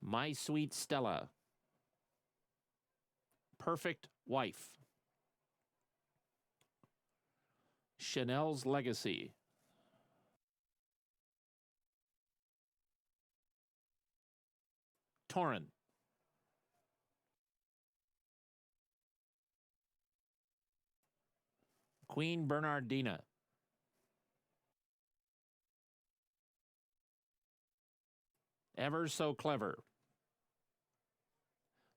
My Sweet Stella, Perfect Wife, Chanel's Legacy, Torrent, Queen Bernardina, Ever So Clever,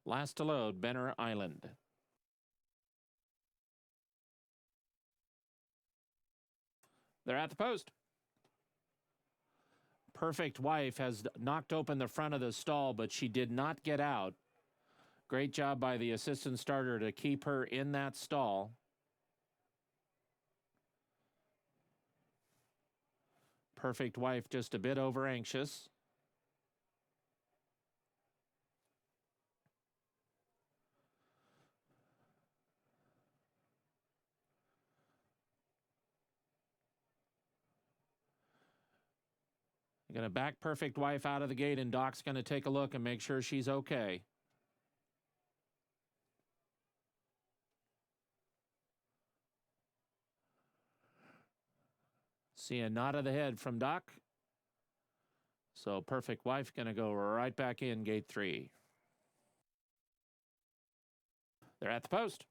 last to load, Benner Island. They're at the post. Perfect Wife has knocked open the front of the stall, but she did not get out. Great job by the assistant starter to keep her in that stall. Perfect Wife just a bit over anxious. Going to back Perfect Wife out of the gate, and Doc's going to take a look and make sure she's okay. See a nod of the head from Doc. So Perfect Wife going to go right back in gate 3. They're at the post.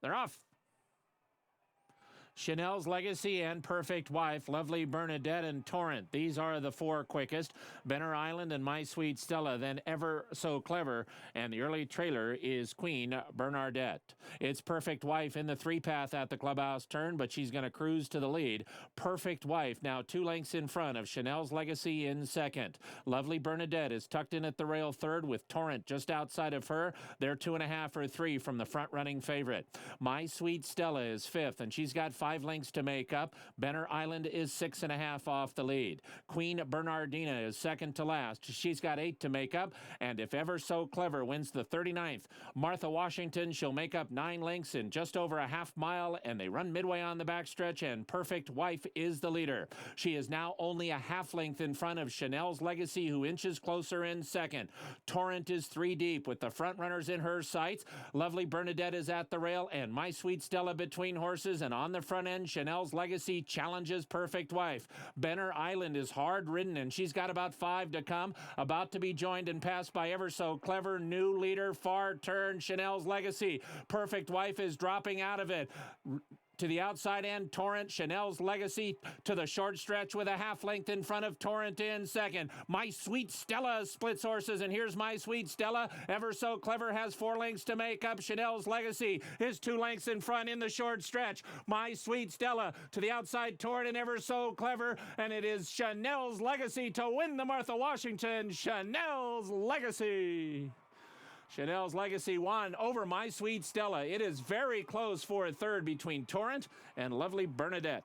They're off. Chanel's Legacy and Perfect Wife, Lovely Bernadette and Torrent. These are the 4 quickest. Benner Island and My Sweet Stella, then Ever So Clever. And the early trailer is Queen Bernadette. It's Perfect Wife in the 3-path at the clubhouse turn, but she's going to cruise to the lead. Perfect Wife now 2 lengths in front of Chanel's Legacy in second. Lovely Bernadette is tucked in at the rail third with Torrent just outside of her. They're 2.5 or 3 from the front-running favorite. My Sweet Stella is 5th, and she's got 5 lengths to make up. Benner Island is 6.5 off the lead. Queen Bernardina is second to last. She's got 8 to make up. And if Ever So Clever wins the 39th, Martha Washington, she'll make up 9 lengths in just over a half mile, and they run midway on the backstretch, and Perfect Wife is the leader. She is now only a half length in front of Chanel's Legacy, who inches closer in second. Torrent is 3 deep with the front runners in her sights. Lovely Bernadette is at the rail, and My Sweet Stella between horses, and on the front end, Chanel's Legacy challenges Perfect Wife. Benner Island is hard ridden, and she's got about 5 to come. About to be joined and passed by Ever So Clever. New leader, far turn, Chanel's Legacy. Perfect Wife is dropping out of it. To the outside end, Torrent, Chanel's Legacy to the short stretch with a half length in front of Torrent in second. My Sweet Stella splits horses, and here's My Sweet Stella. Ever So Clever has 4 lengths to make up. Chanel's Legacy is 2 lengths in front in the short stretch. My Sweet Stella to the outside, Torrent and Ever So Clever, and it is Chanel's Legacy to win the Martha Washington. Chanel's Legacy. Chanel's Legacy won over My Sweet Stella. It is very close for a third between Torrent and Lovely Bernadette.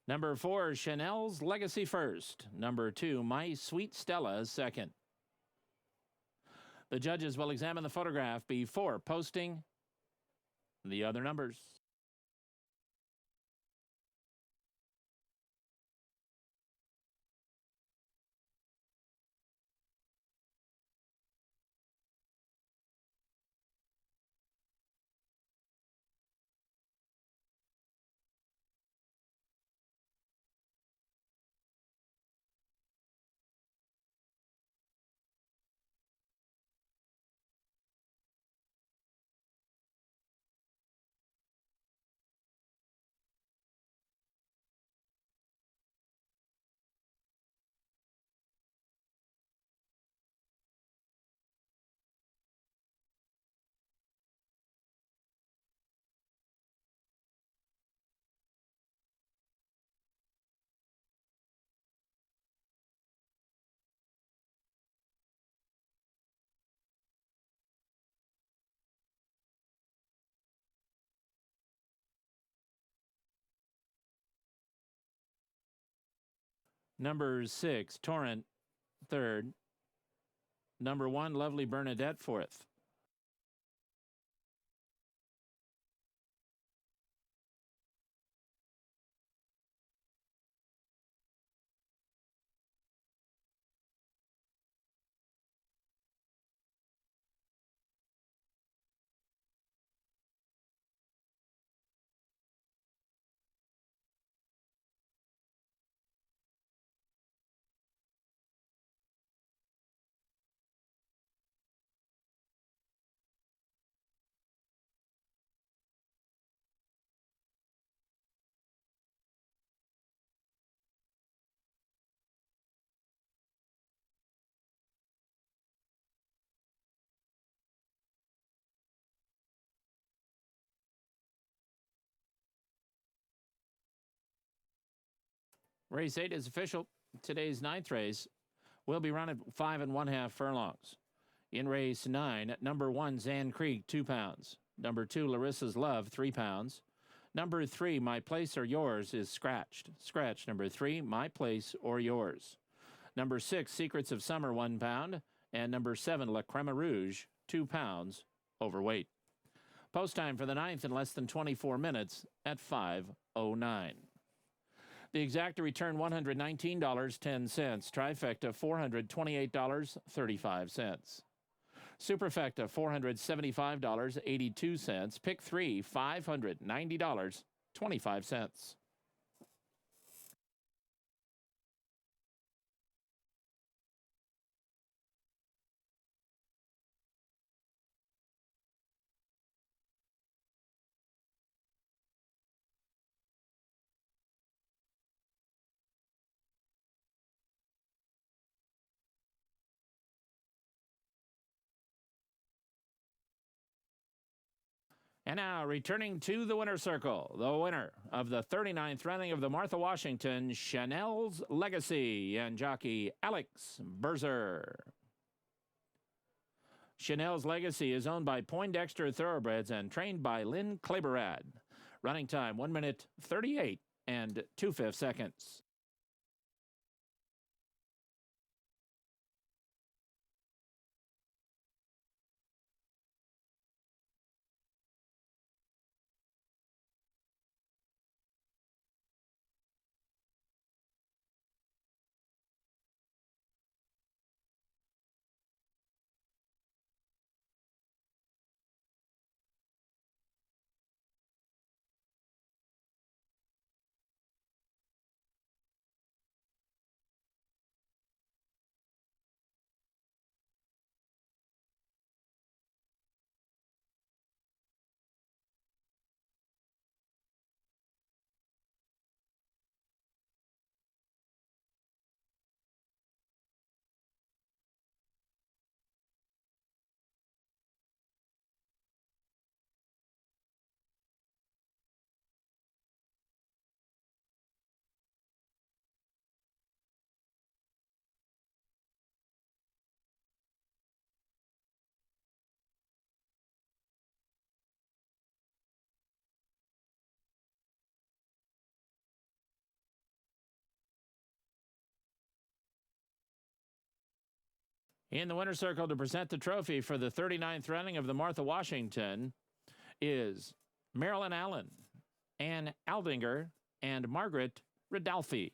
Number 4, Chanel's Legacy first. Number 2, My Sweet Stella second. The judges will examine the photograph before posting the other numbers. Number 6, Torrent, third. Number 1, Lovely Bernadette, fourth. Race 8 is official. Today's 9th race will be run at 5 1/2 furlongs. In race 9, number 1, Zan Creek, 2 pounds. Number 2, Larissa's Love, 3 pounds. Number 3, My Place or Yours, is scratched. Scratch number 3, My Place or Yours. Number 6, Secrets of Summer, 1 pound. And number 7, La Crema Rouge, 2 pounds, overweight. Post time for the 9th in less than 24 minutes at 5:09. The exacta return $119.10. Trifecta $428.35. Superfecta $475.82. Pick 3 $590.25. And now, returning to the winner's circle, the winner of the 39th running of the Martha Washington, Chanel's Legacy, and jockey Alex Berzer. Chanel's Legacy is owned by Poindexter Thoroughbreds and trained by Lynn Kleberad. Running time, 1 minute 38 and 2/5 seconds. In the winner's circle to present the trophy for the 39th running of the Martha Washington is Marilyn Allen, Ann Aldinger, and Margaret Ridolfi.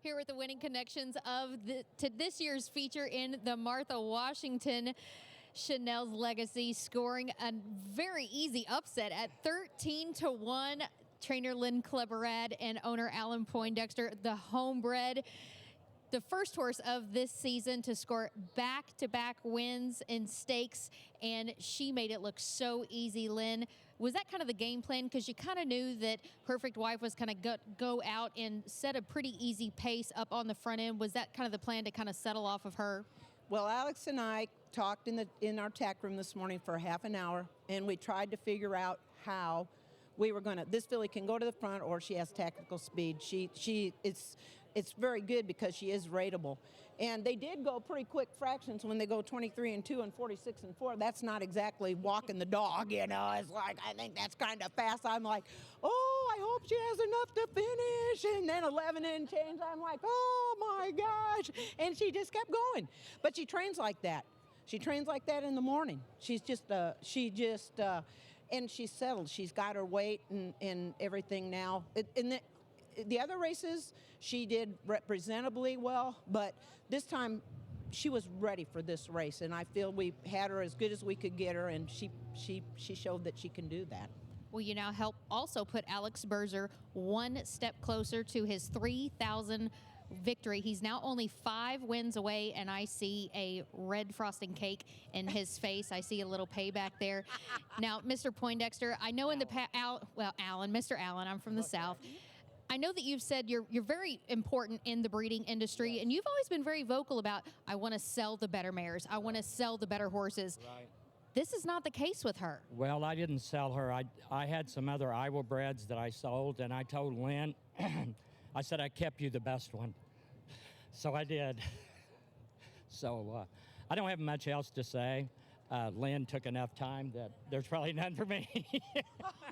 here with the winning connections of this year's feature in the Martha Washington. Chanel's Legacy scoring a very easy upset at 13-1. Trainer Lynn Kleberad and owner Alan Poindexter, the homebred. The first horse of this season to score back-to-back wins in stakes, and she made it look so easy, Lynn. Was that kind of the game plan? Because you kind of knew that Perfect Wife was kind of go out and set a pretty easy pace up on the front end. Was that kind of the plan to kind of settle off of her? Well, Alex and I talked in our tack room this morning for half an hour, and we tried to figure out how we were going to. This filly can go to the front, or she has tactical speed. It's very good because she is rateable. And they did go pretty quick fractions when they go 23 and 2 and 46 and 4. That's not exactly walking the dog, you know. It's like, I think that's kind of fast. I'm like, oh, I hope she has enough to finish. And then 11 and change, I'm like, oh my gosh. And she just kept going. But she trains like that. She trains like that in the morning. And she's settled. She's got her weight and everything now. The other races, she did representably well, but this time she was ready for this race, and I feel we had her as good as we could get her, and she showed that she can do that. Well, you now help also put Alex Berzer one step closer to his 3,000 victory. He's now only 5 wins away, and I see a red frosting cake in his face. I see a little payback there. Now, Mr. Poindexter, I know in the Alan, Mr. Allen, I'm from the South. I know that you've said you're very important in the breeding industry, yes, and you've always been very vocal about, I want to sell the better mares. I want to sell the better horses. Right. This is not the case with her. Well, I didn't sell her. I had some other Iowa breds that I sold, and I told Lynn, I said, I kept you the best one. So I did. So I don't have much else to say. Lynn took enough time that there's probably none for me.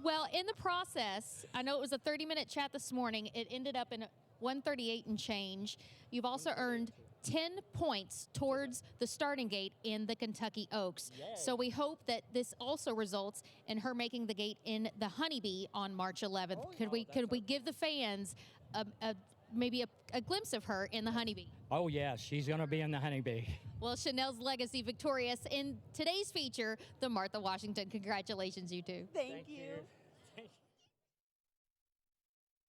Well, in the process, I know it was a 30-minute chat this morning. It ended up in 138 and change. You've also earned 10 points towards the starting gate in the Kentucky Oaks. Yay. So we hope that this also results in her making the gate in the Honeybee on March 11th. Oh, could we give the fans maybe a glimpse of her in the Honeybee? Oh, yeah, she's going to be in the Honeybee. Well, Chanel's Legacy victorious in today's feature, the Martha Washington. Congratulations, you two. Thank you.